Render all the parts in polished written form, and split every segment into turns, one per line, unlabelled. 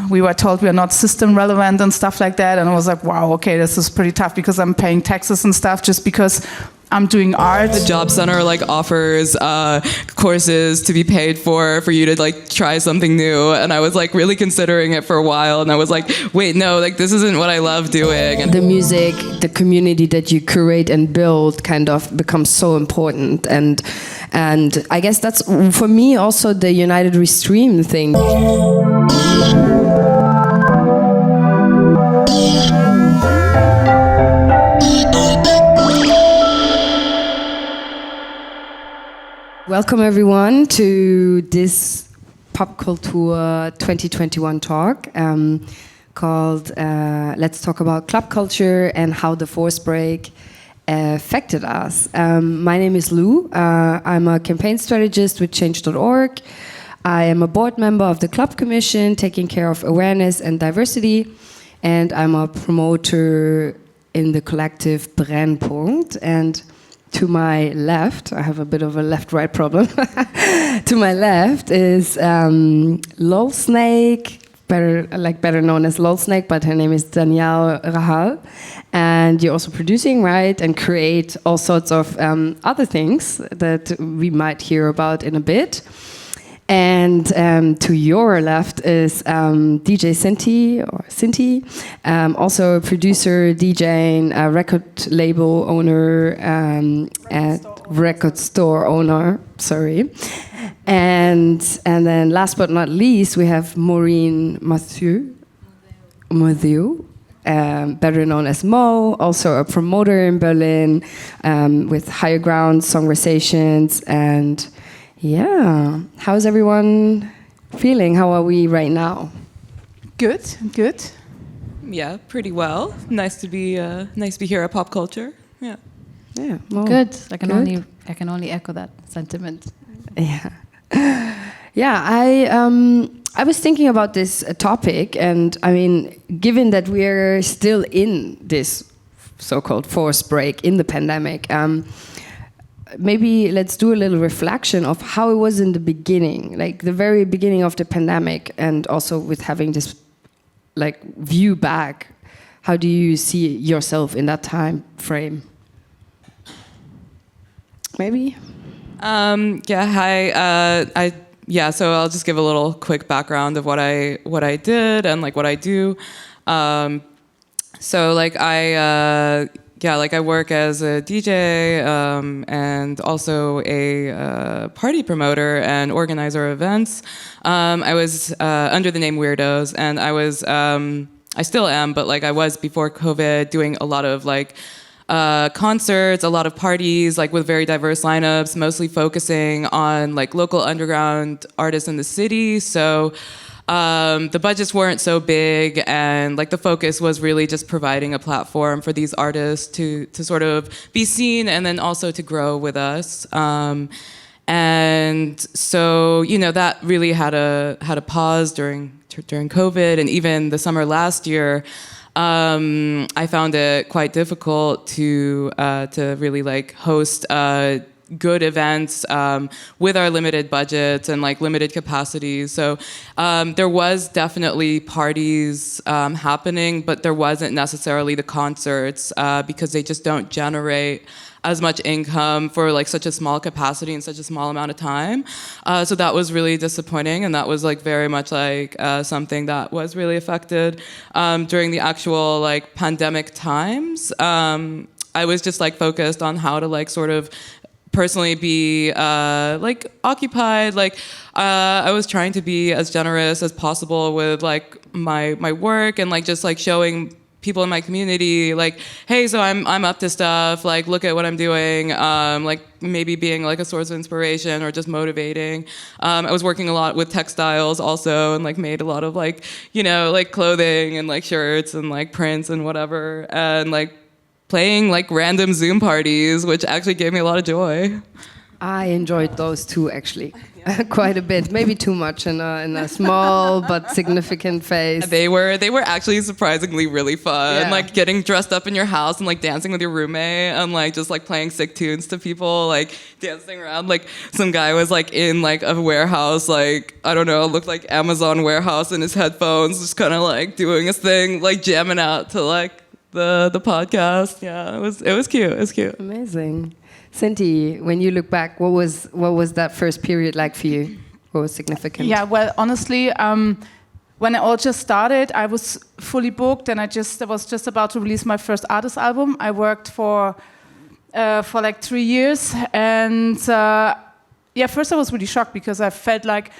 we were told we are not system relevant and stuff like that. And I was like, wow, okay, this is pretty tough because I'm paying taxes and stuff just because I'm doing art.
The job center like offers courses to be paid for you to like try something new, and I was like really considering it for a while, and I was like, wait, no, like this isn't what I love doing. And
the music, the community that you curate and build kind of becomes so important, and I guess that's for me also the United We Stream thing. Welcome everyone to this Pop-Kultur 2021 talk called Let's Talk About Club Culture and How the Force Break affected us. My name is Lu. I'm a campaign strategist with Change.org. I am a board member of the Club Commission taking care of awareness and diversity, and I'm a promoter in the collective Brennpunkt. And to my left, I have a bit of a left-right problem. To my left is Lolsnake, better known as Lolsnake, but her name is Danielle Rahal. And you're also producing, right, and create all sorts of other things that we might hear about in a bit. And to your left is DJ Cinthie, also a producer, DJ, a record label owner, and record store owner. Sorry, and then last but not least, we have Maureen Mo Mutheu, better known as Mo, also a promoter in Berlin with Higher Ground, Songeversations, and. Yeah. How's everyone feeling? How are we right now?
Good.
Yeah, pretty well. Nice to be here at Pop Culture. Yeah.
Yeah. Well,
good. I can only echo that sentiment.
Yeah. Yeah. I was thinking about this topic, and I mean, given that we're still in this so-called force break in the pandemic. Maybe let's do a little reflection of how it was in the beginning, like the very beginning of the pandemic, and also with having this like view back. How do you see yourself in that time frame? Maybe?
Yeah, hi. So I'll just give a little quick background of what I did and like what I do. I work as a DJ and also a party promoter and organizer of events. I was under the name Weeeirdos, and I still am, but like I was before COVID doing a lot of like concerts, a lot of parties, like with very diverse lineups, mostly focusing on like local underground artists in the city. So the budgets weren't so big, and like the focus was really just providing a platform for these artists to sort of be seen and then also to grow with us. And so, you know, that really had a pause during COVID, and even the summer last year, I found it quite difficult to really like host good events with our limited budgets and like limited capacities. So there was definitely parties happening, but there wasn't necessarily the concerts because they just don't generate as much income for like such a small capacity in such a small amount of time. So that was really disappointing, and that was like very much like something that was really affected during the actual like pandemic times. I was just like focused on how to like sort of personally be like occupied. Like I was trying to be as generous as possible with like my work, and like just like showing people in my community like, hey, so I'm up to stuff, like look at what I'm doing, like maybe being like a source of inspiration or just motivating. I was working a lot with textiles also, and like made a lot of like, you know, like clothing and like shirts and like prints and whatever, and like playing like random Zoom parties, which actually gave me a lot of joy.
I enjoyed those two actually, quite a bit. Maybe too much in a small but significant phase.
They were actually surprisingly really fun.
Yeah.
Like getting dressed up in your house and like dancing with your roommate and like just like playing sick tunes to people, like dancing around. Like some guy was like in like a warehouse, like I don't know, looked like Amazon warehouse in his headphones, just kind of like doing his thing, like jamming out to like the podcast. Yeah, it was cute. It was cute.
Amazing. Cinthie, when you look back, what was that first period like for you? What was significant?
Yeah, well, honestly, when it all just started, I was fully booked, and I was just about to release my first artist album. I worked for like 3 years, and first I was really shocked because I felt like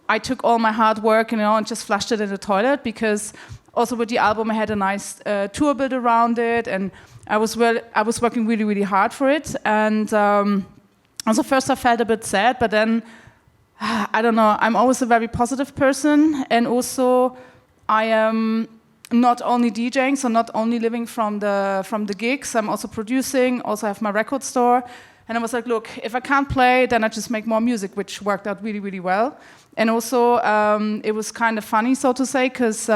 I took all my hard work, and just flushed it in the toilet, because also with the album I had a nice tour built around it, and I was working really, really hard for it. And also first I felt a bit sad, but then I don't know, I'm always a very positive person, and also I am not only DJing, so not only living from the gigs, I'm also producing, also have my record store. And I was like, look, if I can't play, then I just make more music, which worked out really, really well. And also it was kind of funny, so to say, because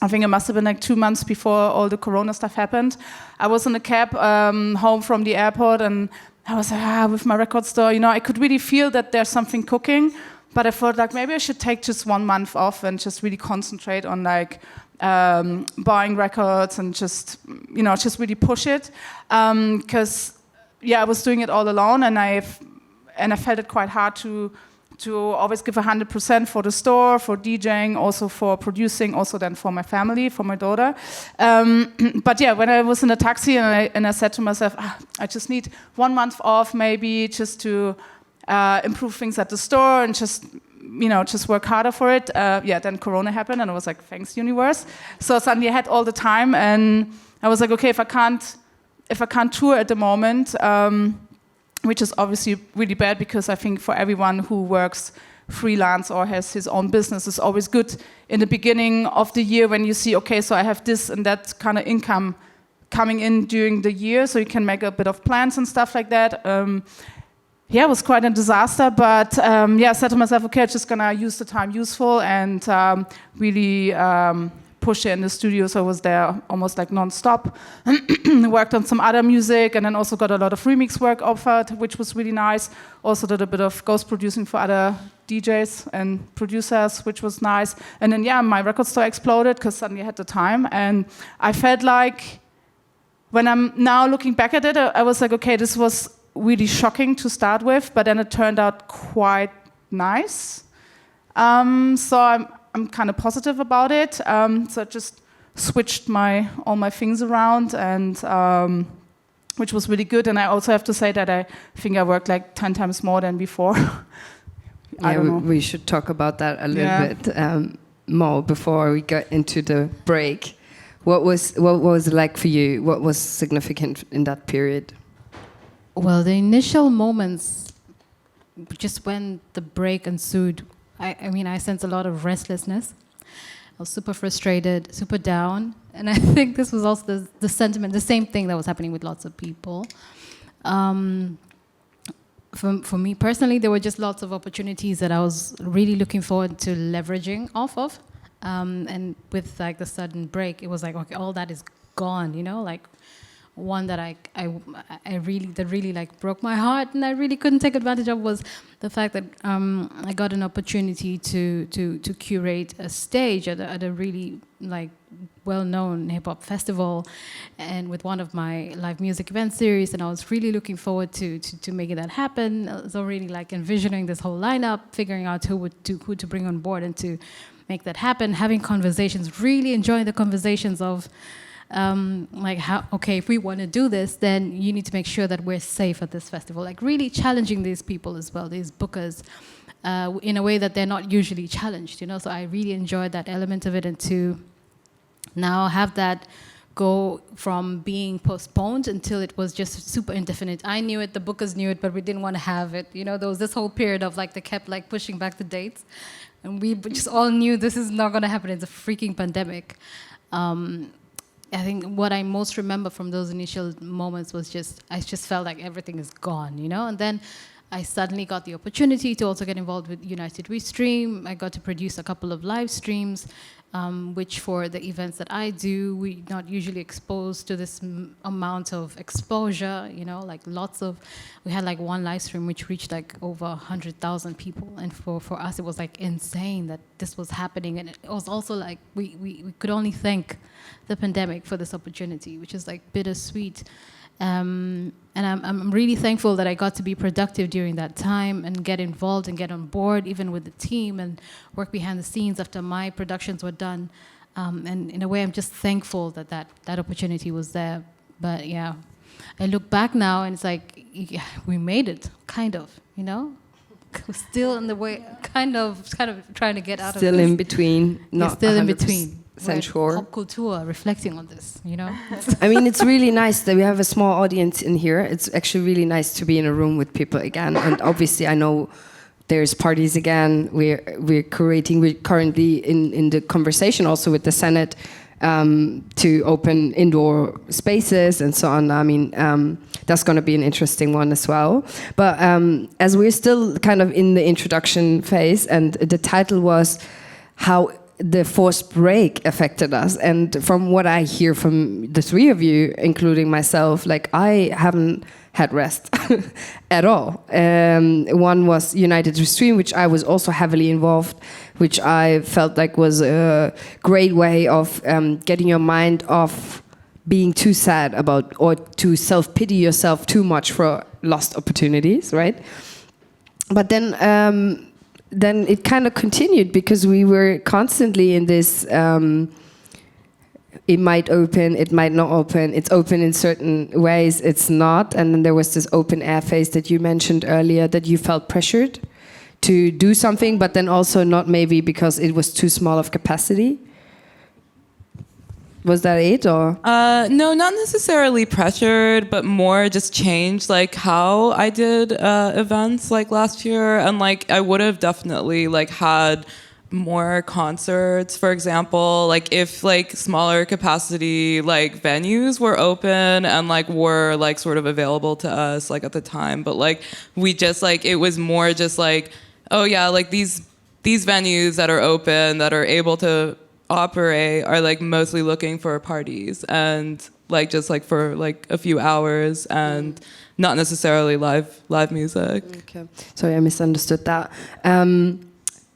I think it must have been like 2 months before all the Corona stuff happened. I was in a cab home from the airport, and I was like, with my record store, I could really feel that there's something cooking, but I thought like maybe I should take just 1 month off and just really concentrate on like buying records and just really push it, because I was doing it all alone, and I felt it quite hard to always give 100% for the store, for DJing, also for producing, also then for my family, for my daughter. But when I was in a taxi and I said to myself, I just need 1 month off maybe just to improve things at the store and just work harder for it. Then Corona happened, and I was like, thanks universe. So suddenly I had all the time, and I was like, okay, if I can't tour at the moment, which is obviously really bad, because I think for everyone who works freelance or has his own business, it's always good in the beginning of the year when you see, okay, so I have this and that kind of income coming in during the year, so you can make a bit of plans and stuff like that. It was quite a disaster, but I said to myself, okay, I'm just gonna use the time useful and really push it in the studio. So I was there almost like non-stop. Worked on some other music, and then also got a lot of remix work offered, which was really nice. Also did a bit of ghost producing for other DJs and producers, which was nice. And then my record store exploded because suddenly I had the time, and I felt like when I'm now looking back at it, I was like, okay, this was really shocking to start with, but then it turned out quite nice. So I'm kind of positive about it. So I just switched all my things around, and which was really good. And I also have to say that I think I worked like 10 times more than before. I don't know.
We should talk about that a little bit more before we get into the break. What was it like for you? What was significant in that period?
Well, the initial moments, just when the break ensued, I sensed a lot of restlessness. I was super frustrated, super down. And I think this was also the sentiment, the same thing that was happening with lots of people. For me personally, there were just lots of opportunities that I was really looking forward to leveraging off of. And with like the sudden break, it was like, okay, all that is gone, like one that I really like broke my heart and I really couldn't take advantage of was the fact that I got an opportunity to curate a stage at a really like well-known hip-hop festival and with one of my live music event series, and I was really looking forward to making that happen. I was already like envisioning this whole lineup, figuring out who to bring on board and to make that happen, having conversations, really enjoying the conversations of like how, okay, if we want to do this, then you need to make sure that we're safe at this festival, like really challenging these people as well, these bookers, in a way that they're not usually challenged, so I really enjoyed that element of it, and to now have that go from being postponed until it was just super indefinite. I knew it, the bookers knew it, but we didn't want to have it. There was this whole period of like they kept like pushing back the dates, and we just all knew this is not going to happen. It's a freaking pandemic. I think what I most remember from those initial moments was I just felt like everything is gone, you know? And then I suddenly got the opportunity to also get involved with United We Stream. I got to produce a couple of live streams, which for the events that I do, we're not usually exposed to this amount of exposure, you know, like we had like one live stream which reached like over 100,000 people. And for us, it was like insane that this was happening. And it was also like, we could only thank the pandemic for this opportunity, which is like bittersweet. And I'm really thankful that I got to be productive during that time and get involved and get on board, even with the team, and work behind the scenes after my productions were done. And in a way, I'm just thankful that opportunity was there. But yeah, I look back now and it's like, yeah, we made it, kind of, you know? We're still in the way, kind of trying to get out
still
of this.
In between, not
still in between.
Sure.
Pop-Kultur, reflecting on this, you know?
I mean, it's really nice that we have a small audience in here. It's actually really nice to be in a room with people again. And obviously, I know there's parties again. We're curating. We're currently in the conversation also with the Senate to open indoor spaces and so on. I mean, that's going to be an interesting one as well. But as we're still kind of in the introduction phase, and the title was how the forced break affected us, and from what I hear from the three of you, including myself, like I haven't had rest at all. One was United We Stream, which I was also heavily involved, which I felt like was a great way of getting your mind off being too sad about, or to self-pity yourself too much for lost opportunities, right? But then it kind of continued, because we were constantly in this, it might open, it might not open, it's open in certain ways, it's not. And then there was this open air phase that you mentioned earlier, that you felt pressured to do something, but then also not, maybe because it was too small of capacity. Was that it, or?
No, not necessarily pressured, but more just changed like how I did events like last year. And like I would have definitely like had more concerts, for example, like if like smaller capacity like venues were open and like were like sort of available to us like at the time. But like we just like, it was more just like, oh yeah, like these venues that are open, that are able to operate, are like mostly looking for parties and like just like for like a few hours, and not necessarily live music.
Okay, sorry, I misunderstood that.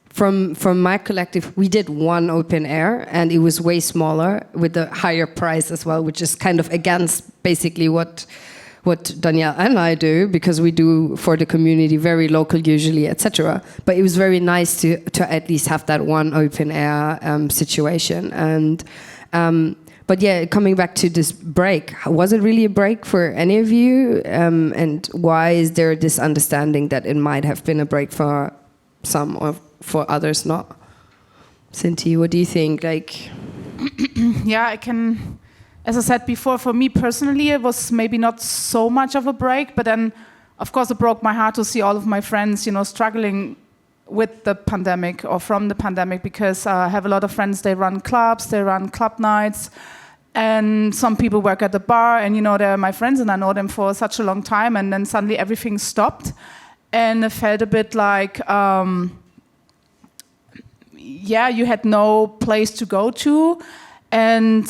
From my collective, we did one open air, and it was way smaller with a higher price as well, which is kind of against basically what Danielle and I do, because we do for the community, very local usually, etc. But it was very nice to at least have that one open air situation. And but yeah, coming back to this break, was it really a break for any of you? And why is there this understanding that it might have been a break for some, or for others not? Cinthie, what do you think? Like,
yeah, I can. As I said before, for me personally, it was maybe not so much of a break, but then, of course, it broke my heart to see all of my friends, you know, struggling with the pandemic or from the pandemic, because I have a lot of friends, they run clubs, they run club nights, and some people work at the bar, and, you know, they're my friends, and I know them for such a long time, and then suddenly everything stopped, and it felt a bit like, yeah, you had no place to go to, and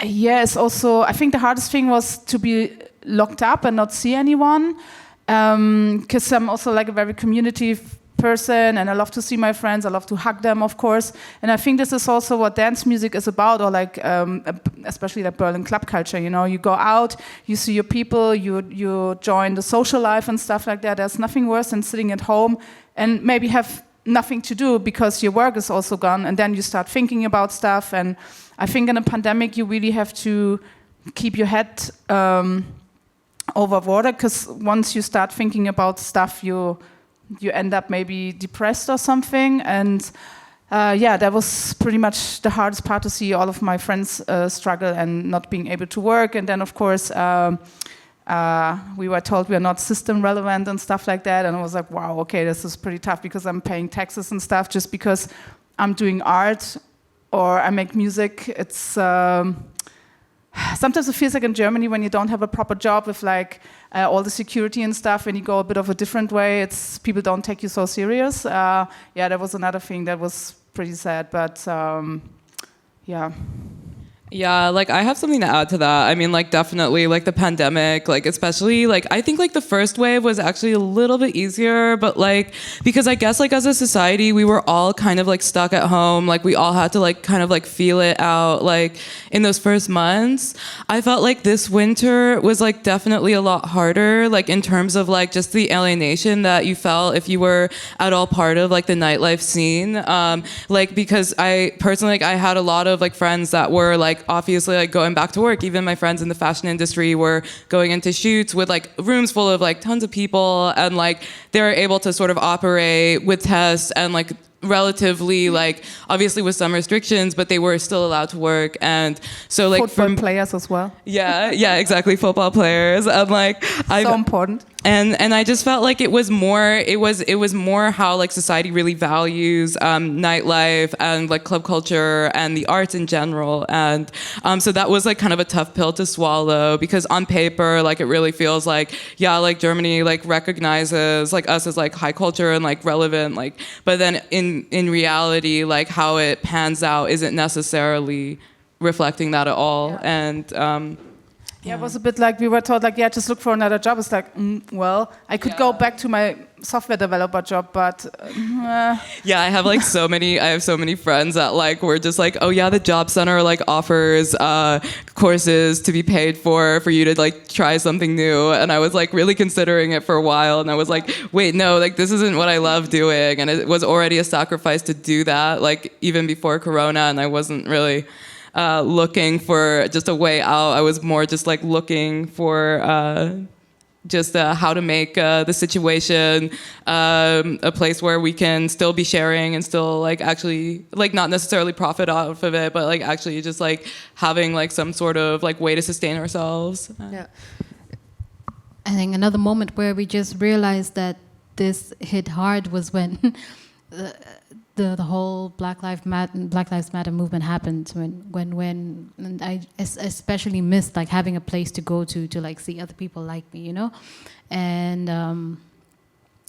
yes, also, I think the hardest thing was to be locked up and not see anyone, because I'm also like a very community person, and I love to see my friends, I love to hug them, of course, and I think this is also what dance music is about, or like, especially like Berlin club culture, you know, you go out, you see your people, you join the social life and stuff like that. There's nothing worse than sitting at home and maybe have nothing to do because your work is also gone, and then you start thinking about stuff. And I think in a pandemic you really have to keep your head over water, because once you start thinking about stuff, you end up maybe depressed or something. And yeah, that was pretty much the hardest part, to see all of my friends struggle and not being able to work. And then of course we were told we are not system relevant and stuff like that, and I was like, wow, okay, this is pretty tough, because I'm paying taxes and stuff just because I'm doing art or I make music. It's sometimes it feels like in Germany when you don't have a proper job with like all the security and stuff, and you go a bit of a different way. It's people don't take you so serious. That was another thing that was pretty sad, but yeah.
Yeah, like I have something to add to that. I mean, like definitely like the pandemic, like especially like I think like the first wave was actually a little bit easier, but like because I guess like as a society we were all kind of like stuck at home, like we all had to like kind of like feel it out like in those first months. I felt like this winter was like definitely a lot harder, like in terms of like just the alienation that you felt if you were at all part of like the nightlife scene. Like because I personally like I had a lot of like friends that were like obviously like going back to work. Even my friends in the fashion industry were going into shoots with like rooms full of like tons of people, and like they were able to sort of operate with tests and like relatively like obviously with some restrictions, but they were still allowed to work. And so like
football players as well.
Yeah, exactly, football players. And like
so important.
And I just felt like it was more how like society really values nightlife and like club culture and the arts in general. And so that was like kind of a tough pill to swallow, because on paper like it really feels like like Germany like recognizes like us as like high culture and like relevant, like, but then in reality like how it pans out isn't necessarily reflecting that at all. And
it was a bit like we were told, like, just look for another job. It's like, well, I could go back to my software developer job, but
I have like so many friends that like were just like, oh yeah, the job center like offers courses to be paid for you to like try something new. And I was like really considering it for a while, and I was like, wait, no, like this isn't what I love doing. And it was already a sacrifice to do that, like even before Corona, and I wasn't really looking for just a way out. I was more just like looking for how to make the situation a place where we can still be sharing and still like actually like not necessarily profit off of it, but like actually just like having like some sort of like way to sustain ourselves.
I think another moment where we just realized that this hit hard was when the whole Black Lives Matter movement happened, when and I especially missed like having a place to go to like see other people like me, you know, and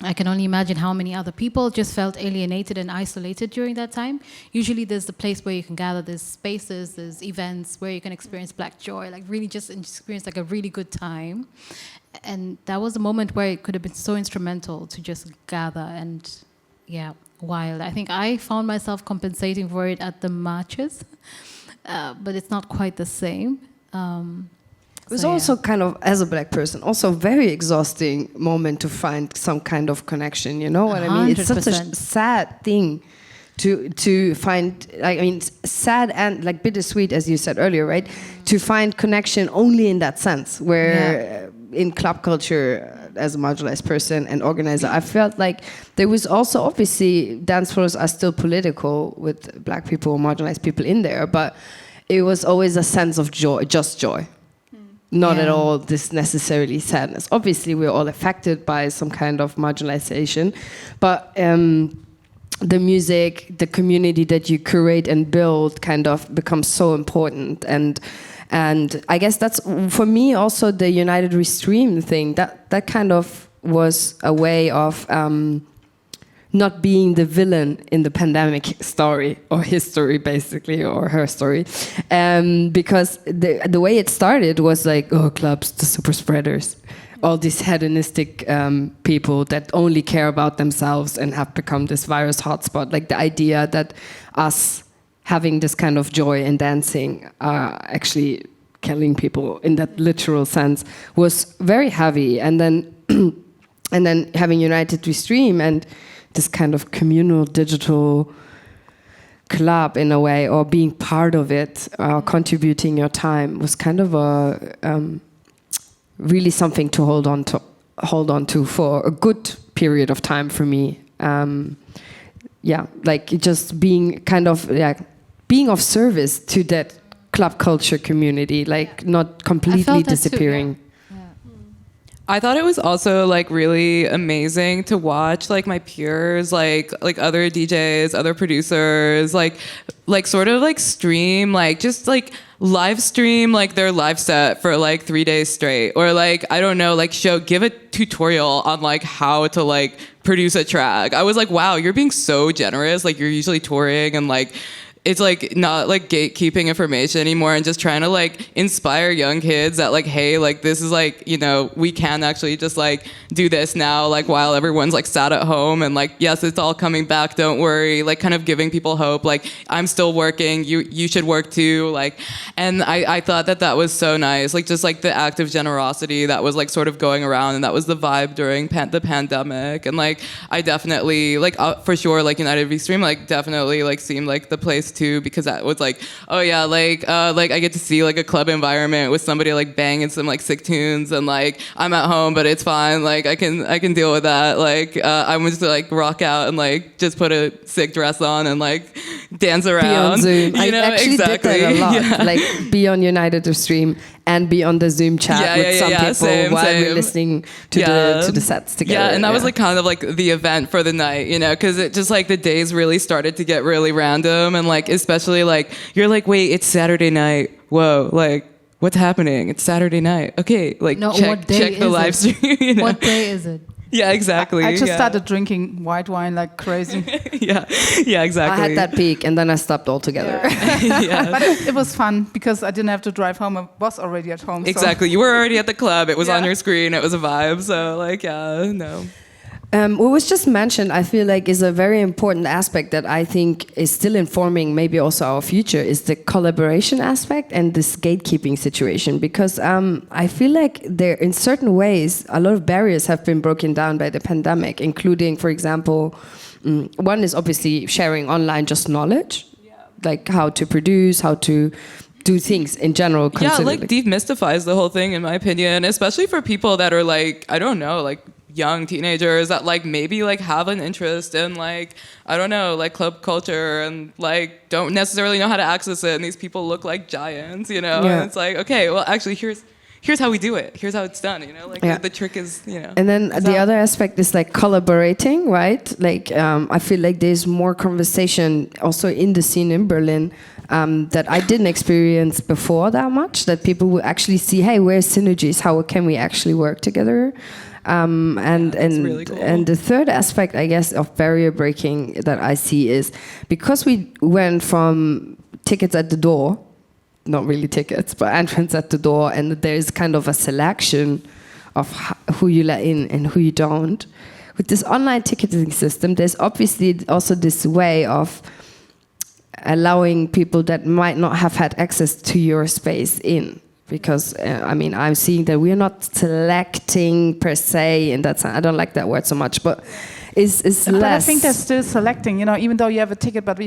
I can only imagine how many other people just felt alienated and isolated during that time. Usually there's the place where you can gather, there's spaces, there's events where you can experience Black joy, like really just experience like a really good time. And that was a moment where it could have been so instrumental to just gather and wild. I think I found myself compensating for it at the marches, but it's not quite the same.
It was also kind of, as a Black person, also a very exhausting moment to find some kind of connection, you know what I mean? It's such a sad thing to find, like, I mean, sad and like bittersweet, as you said earlier, right? To find connection only in that sense, where in club culture, as a marginalized person and organizer, I felt like there was also, obviously, dance floors are still political with Black people, marginalized people in there, but it was always a sense of joy, just joy. Not at all this necessarily sadness. Obviously, we're all affected by some kind of marginalization, but the music, the community that you curate and build kind of becomes so important. And I guess that's, for me, also the United We Stream thing, that kind of was a way of not being the villain in the pandemic story, or history, basically, or her story. Because the way it started was like, oh, clubs, the super spreaders, all these hedonistic people that only care about themselves and have become this virus hotspot. Like the idea that us having this kind of joy in dancing are actually killing people in that literal sense was very heavy. And then and then having United We Stream and this kind of communal digital club in a way, or being part of it, contributing your time, was kind of a really something to hold on to for a good period of time for me. Like just being kind of being of service to that club culture community, like not completely disappearing.
I thought it was also like really amazing to watch like my peers, like other DJs, other producers, like sort of like stream, like just like live stream like their live set for like 3 days straight, or like I don't know, like give a tutorial on like how to like produce a track. I was like, wow, you're being so generous. Like you're usually touring and like it's like not like gatekeeping information anymore and just trying to like inspire young kids that like, hey, like this is like, you know, we can actually just like do this now, like while everyone's like sat at home and like, yes, it's all coming back, don't worry, like kind of giving people hope, like I'm still working, you should work too, like, and I thought that was so nice, like just like the act of generosity that was like sort of going around, and that was the vibe during the pandemic. And like I definitely like for sure like United V Stream like definitely like seemed like the place too, because that was like, oh yeah, like I get to see like a club environment with somebody like banging some like sick tunes, and like I'm at home but it's fine, like I can deal with that, like I'm just like rock out and like just put a sick dress on and like dance around. Be on
Zoom.
You know,
I actually
exactly.
did that a lot.
Yeah.
Like be on United V Stream and be on the Zoom chat with some people
same.
we're listening to the sets together.
Yeah, and that was like kind of like the event for the night, you know, because it just like the days really started to get really random, and like especially like you're like, wait, it's Saturday night. Whoa, like what's happening? It's Saturday night. Okay, like
No,
check the live stream. You know?
What day is it?
Yeah, exactly.
I just started drinking white wine like crazy.
yeah, exactly.
I had that peak and then I stopped altogether.
Yeah.
But it was fun because I didn't have to drive home. I was already at home.
Exactly.
So.
You were already at the club. It was on your screen. It was a vibe. So like, yeah, no.
What was just mentioned, I feel like is a very important aspect that I think is still informing maybe also our future, is the collaboration aspect and this gatekeeping situation. Because I feel like there, in certain ways, a lot of barriers have been broken down by the pandemic, including, for example, one is obviously sharing online just knowledge, like how to produce, how to do things in general.
Yeah, like demystifies the whole thing, in my opinion, especially for people that are like, I don't know, like young teenagers that like maybe like have an interest in like, I don't know, like club culture and like don't necessarily know how to access it, and these people look like giants, you know. And it's like, okay, well actually here's how we do it, here's how it's done, you know, like the trick is, you know.
And then the other aspect is like collaborating, right? Like I feel like there's more conversation also in the scene in Berlin that I didn't experience before that much, that people will actually see, hey, where's synergies, how can we actually work together? Really cool. And the third aspect, I guess, of barrier breaking that I see is because we went from tickets at the door, not really tickets, but entrance at the door, and there's kind of a selection of who you let in and who you don't. With this online ticketing system, there's obviously also this way of allowing people that might not have had access to your space in. Because I mean, I'm seeing that we're not selecting per se, and that's, I don't like that word so much, but it's less.
But I think they're still selecting, you know, even though you have a ticket, but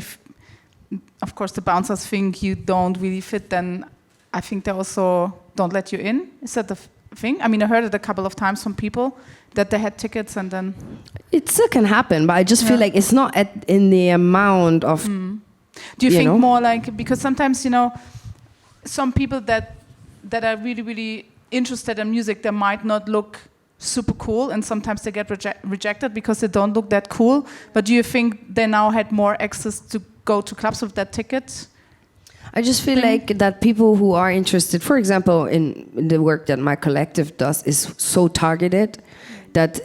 of course the bouncers think you don't really fit, then I think they also don't let you in. Is that the thing? I mean, I heard it a couple of times from people that they had tickets and then...
It still can happen, but I just feel like it's not in the amount of...
Do you think more like, because sometimes, you know, some people that are really, really interested in music, they might not look super cool, and sometimes they get rejected because they don't look that cool. But do you think they now had more access to go to clubs with that ticket?
I just feel like that people who are interested, for example, in the work that my collective does, is so targeted that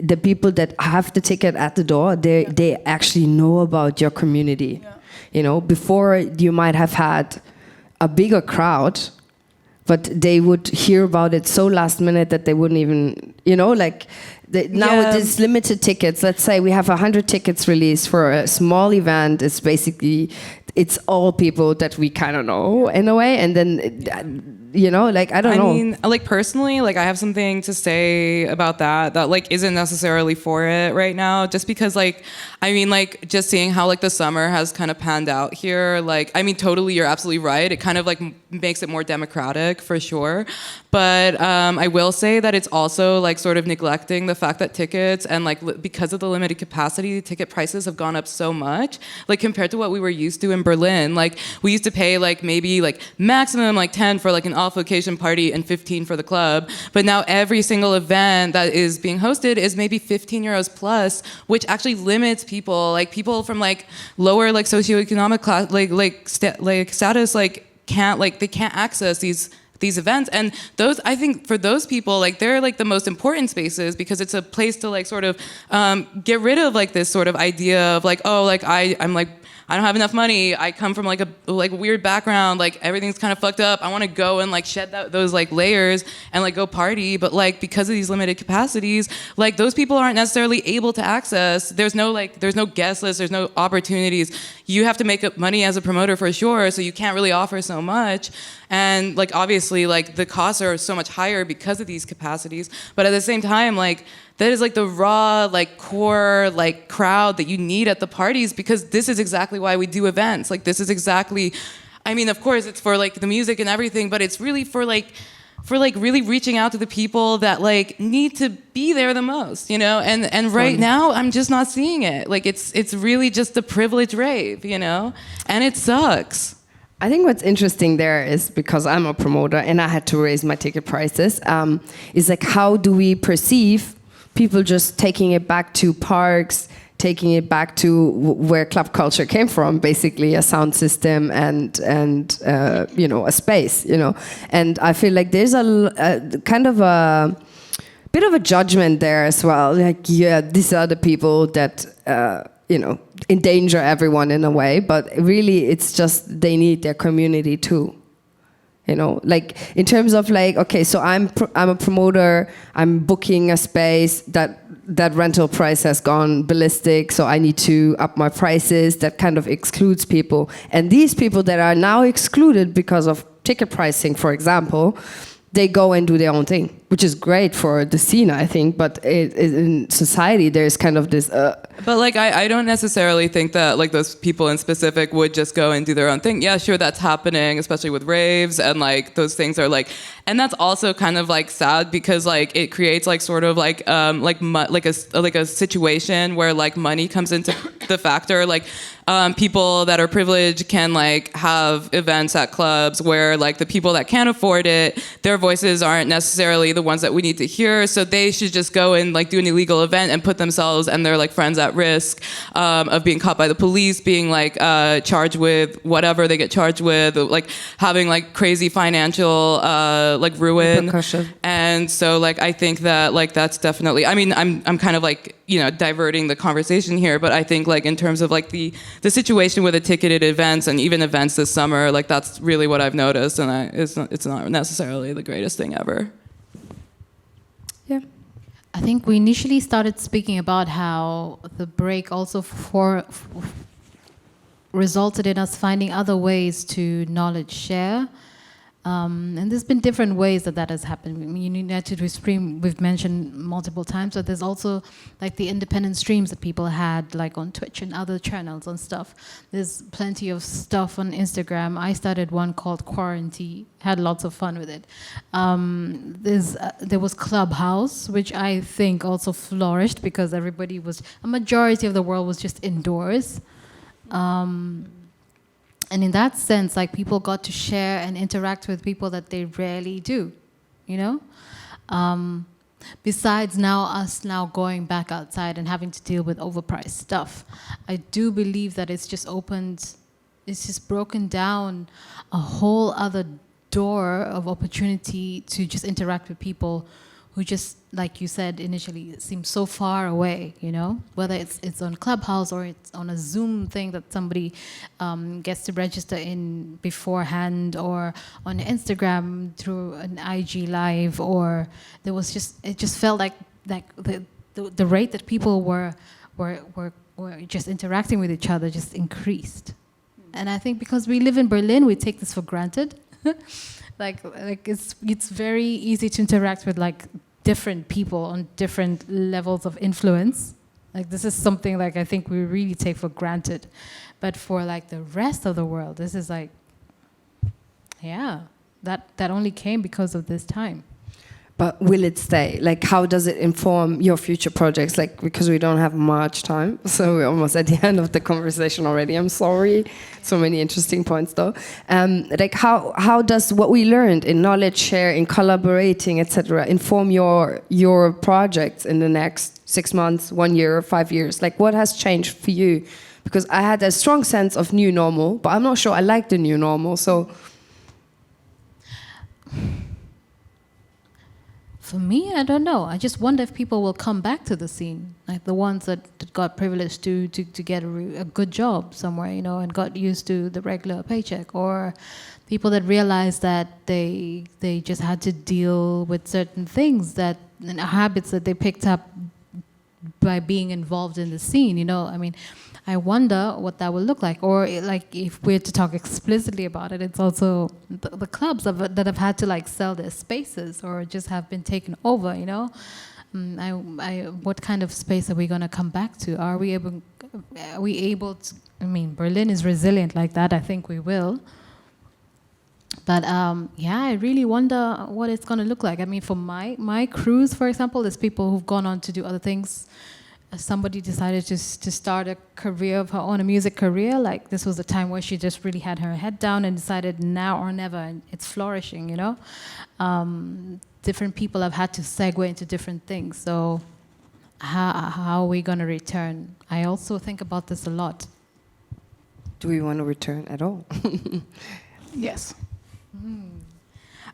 the people that have the ticket at the door, they actually know about your community. Yeah. You know, before you might have had a bigger crowd, but they would hear about it so last minute that they wouldn't even, you know, like now with these limited tickets, let's say we have 100 tickets released for a small event. It's basically, it's all people that we kind of know in a way. And then, you know, like, I don't know. I mean,
like personally, like I have something to say about that like isn't necessarily for it right now, just because like, I mean, like just seeing how like the summer has kind of panned out here, like, I mean, totally, you're absolutely right. It kind of like makes it more democratic for sure. But I will say that it's also like sort of neglecting the fact that tickets and like because of the limited capacity, ticket prices have gone up so much, like compared to what we were used to in Berlin. Like we used to pay like maybe like maximum like 10 for like an off location party and 15 for the club. But now every single event that is being hosted is maybe 15 euros plus, which actually limits people, like people from like lower like socioeconomic class, like status, like they can't access these events. And those, I think for those people, like they're like the most important spaces because it's a place to like sort of get rid of like this sort of idea of like, oh, like I'm like, I don't have enough money. I come from like a weird background. Like everything's kind of fucked up. I want to go and like shed those like layers and like go party. But like because of these limited capacities, like those people aren't necessarily able to access. There's no guest list. There's no opportunities. You have to make up money as a promoter for sure. So you can't really offer so much. And like obviously like the costs are so much higher because of these capacities. But at the same time, like that is like the raw, like core, like crowd that you need at the parties because this is exactly why we do events. Like this is exactly, I mean, of course it's for like the music and everything, but it's really for really reaching out to the people that like need to be there the most, you know? And right now I'm just not seeing it. Like it's really just a privileged rave, you know? And it sucks.
I think what's interesting there is because I'm a promoter and I had to raise my ticket prices, is like how do we perceive people just taking it back to parks, taking it back to where club culture came from, basically a sound system and you know, a space, you know. And I feel like there's a kind of a bit of a judgment there as well. Like, yeah, these are the people that, you know, endanger everyone in a way, but really it's just they need their community too. You know, like in terms of like, okay, so I'm a promoter, I'm booking a space, that rental price has gone ballistic, so I need to up my prices. That kind of excludes people. And these people that are now excluded because of ticket pricing, for example, they go and do their own thing, which is great for the scene, I think, but in society there's kind of this...
But like, I don't necessarily think that like those people in specific would just go and do their own thing. Yeah, sure, that's happening, especially with raves, and like those things are like, and that's also kind of like sad because like it creates like sort of like a situation where like money comes into the factor. Like people that are privileged can like have events at clubs where like the people that can't afford it, their voices aren't necessarily the ones that we need to hear, so they should just go and like do an illegal event and put themselves and their like friends at risk of being caught by the police, being like charged with whatever they get charged with, like having like crazy financial like ruin. And so like I think that like that's definitely, I mean, I'm kind of like, you know, diverting the conversation here, but I think like in terms of like the situation with the ticketed events and even events this summer, like that's really what I've noticed, and it's not necessarily the greatest thing ever.
Yeah.
I think we initially started speaking about how the break also resulted in us finding other ways to knowledge share. And there's been different ways that has happened. I mean, United We Stream, we've mentioned multiple times, but there's also like the independent streams that people had like on Twitch and other channels and stuff. There's plenty of stuff on Instagram. I started one called Quarantine, had lots of fun with it. There was Clubhouse, which I think also flourished because a majority of the world was just indoors. And in that sense, like people got to share and interact with people that they rarely do, you know? Besides us going back outside and having to deal with overpriced stuff, I do believe that it's just broken down a whole other door of opportunity to just interact with people who just, like you said initially, seem so far away, you know? Whether it's on Clubhouse or it's on a Zoom thing that somebody gets to register in beforehand, or on Instagram through an IG live, or it just felt like the rate that people were just interacting with each other just increased. And I think because we live in Berlin, we take this for granted. like it's very easy to interact with like different people on different levels of influence. Like this is something like I think we really take for granted. But for like the rest of the world, this is like, yeah, that only came because of this time.
but will it stay? Like, how does it inform your future projects? Like, because we don't have much time, so we're almost at the end of the conversation already. I'm sorry. So many interesting points, though. Like, how does what we learned in knowledge share, in collaborating, etc., inform your projects in the next 6 months, 1 year, 5 years? Like, what has changed for you? Because I had a strong sense of new normal, but I'm not sure I like the new normal. So.
For me, I don't know. I just wonder if people will come back to the scene, like the ones that got privileged to get a good job somewhere, you know, and got used to the regular paycheck, or people that realized that they just had to deal with certain things and habits that they picked up by being involved in the scene, you know. I mean, I wonder what that will look like. Or like, if we're to talk explicitly about it, it's also the clubs that have had to like sell their spaces or just have been taken over, you know. What kind of space are we going to come back to? Are we able to, I mean, Berlin is resilient like that. I think we will. But yeah, I really wonder what it's going to look like. I mean, for my crews, for example, there's people who've gone on to do other things. Somebody decided to start a career of her own, a music career. Like, this was a time where she just really had her head down and decided now or never, and it's flourishing, you know. Different people have had to segue into different things. So how are we going to return? I also think about this a lot.
Do we want to return at all?
Yes.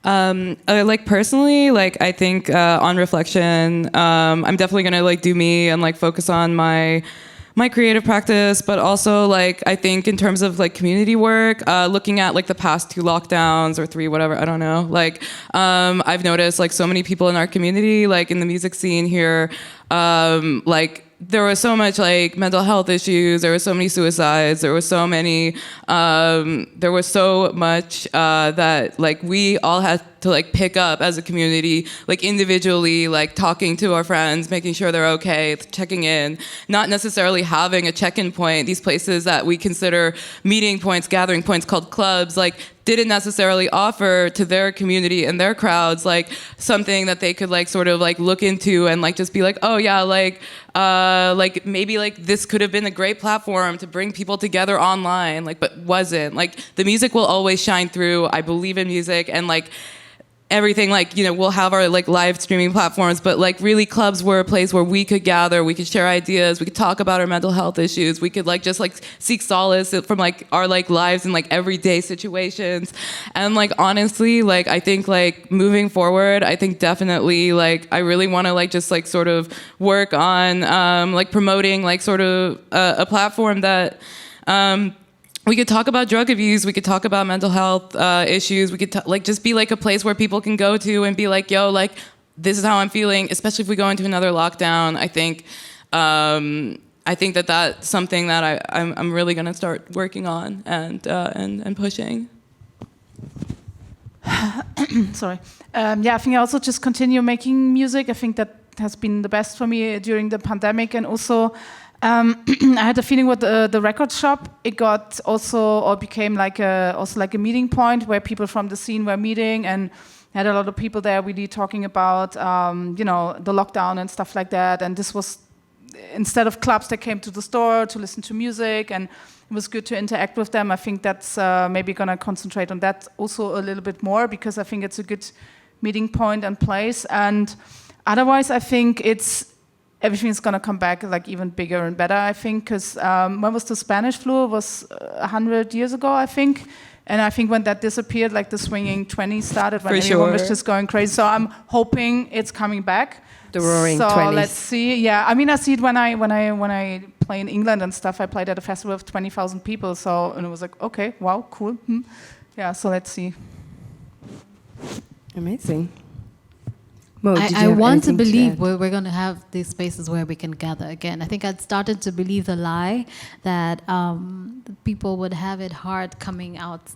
Like personally, like I think on reflection, I'm definitely gonna like do me and like focus on my creative practice, but also like I think in terms of like community work, looking at like the past 2 lockdowns or 3, whatever, I don't know. Like I've noticed like so many people in our community, like in the music scene here, like there was so much like mental health issues, there were so many suicides, there was so many, there was so much that like we all had to like pick up as a community, like individually, like talking to our friends, making sure they're okay, checking in, not necessarily having a check-in point. These places that we consider meeting points, gathering points called clubs, like didn't necessarily offer to their community and their crowds like something that they could like sort of like look into and like just be like, oh yeah, like maybe like this could have been a great platform to bring people together online, like, but wasn't. Like the music will always shine through. I believe in music, and like everything, like, you know, we'll have our like live streaming platforms, but like really clubs were a place where we could gather, we could share ideas, we could talk about our mental health issues, we could like just like seek solace from like our like lives and like everyday situations. And like honestly, like I think like moving forward, I think definitely like I really want to like just like sort of work on like promoting like sort of a platform that we could talk about drug abuse, we could talk about mental health issues, we could like just be like a place where people can go to and be like, yo, like this is how I'm feeling, especially if we go into another lockdown. I think that that's something that I'm really gonna start working on and pushing.
Sorry. Yeah, I think I also just continue making music. I think that has been the best for me during the pandemic, and also I had a feeling with the record shop. It got also, or became like a meeting point where people from the scene were meeting, and had a lot of people there really talking about you know, the lockdown and stuff like that. And this was, instead of clubs, they came to the store to listen to music, and it was good to interact with them. I think that's maybe gonna concentrate on that also a little bit more, because I think it's a good meeting point and place. And otherwise, I think everything's gonna come back like even bigger and better, I think, because when was the Spanish flu? It was 100 years ago, I think. And I think when that disappeared, like the swinging 20s started, when everyone was just going crazy. So I'm hoping it's coming back.
The roaring 20s.
So let's see. Yeah, I mean, I see it when I play in England and stuff. I played at a festival of 20,000 people. So, and it was like, okay, wow, cool. Yeah, so let's see.
Amazing. Mo,
I want to believe we're going to have these spaces where we can gather again. I think I'd started to believe the lie that people would have it hard coming out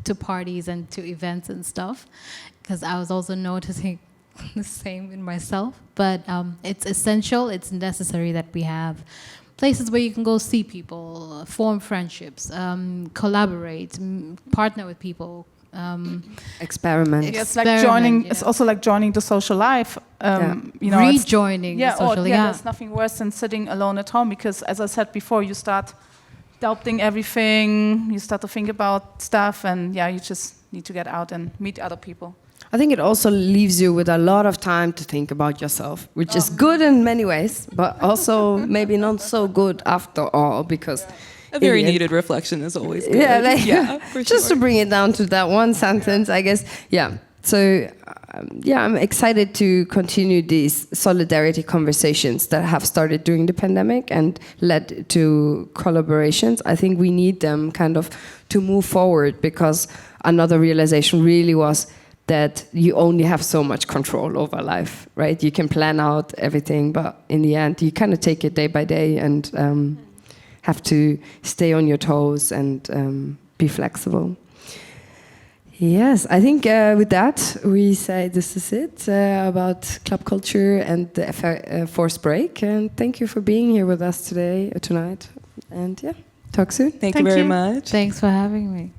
to parties and to events and stuff, because I was also noticing the same in myself. But it's essential, it's necessary that we have places where you can go see people, form friendships, collaborate, partner with people,
Experiment.
It's like joining. It's also like joining the social life. You know,
rejoining the social.
There's nothing worse than sitting alone at home because, as I said before, you start doubting everything. You start to think about stuff, and you just need to get out and meet other people.
I think it also leaves you with a lot of time to think about yourself, which is good in many ways, but also maybe not so good after all, because
a very needed reflection is always good.
For just to bring it down to that one sentence, I guess. So I'm excited to continue these solidarity conversations that have started during the pandemic and led to collaborations. I think we need them kind of to move forward, because another realization really was that you only have so much control over life, right? You can plan out everything, but in the end, you kind of take it day by day and have to stay on your toes and be flexible. Yes, I think with that, we say this is it about club culture and the forced break. And thank you for being here with us tonight. And talk soon.
Thank you very much.
Thanks for having me.